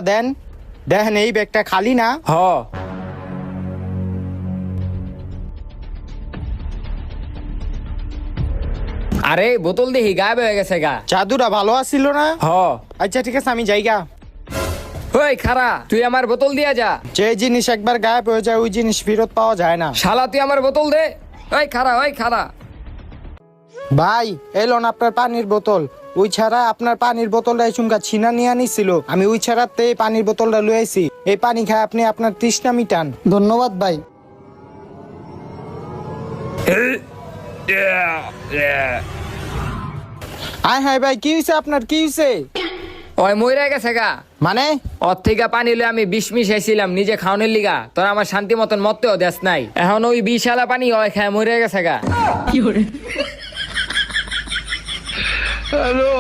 দেন দেখেন এই ব্যাগটা খালি না। হ আরে বোতল দেখি গায়েব হয়ে গেছে গা। জাদুটা ভালো আসছিল না। হ আচ্ছা ঠিক আছে আমি যাইগা। ওই খারা তুই আমার বোতল দিয়া যা। যে জিনিস একবার গায়েব হয়ে যায় ওই জিনিস ফেরত পাওয়া যায় না। শালা তুই আমার বোতল দে। ওই খারা ভাই এলোন আপনার পানির বোতল। ওই ছাড়া আপনার পানির বোতলটা চুমকা ছিনা নিয়ে আনিছিল, আমি ওই ছাড়াতে এই পানির বোতলটা লয়ে আইছি। এই পানি খায় আপনি আপনার তৃষ্ণা মিটান। ধন্যবাদ ভাই। আয় হায় ভাই কি হয়েছে আপনার, কি হয়েছে? ওই মইরা গেছে গা। মানে ওর থেকে পানি লয়ে আমি বিষ মিশাইছিলাম নিজে খাওয়ানোর লিগা, তোরা আমার শান্তি মতন মরতেও দেশ নাই। এখন ওই বিষালা পানি ওই খায় মরে গেছে গা। হ্যালো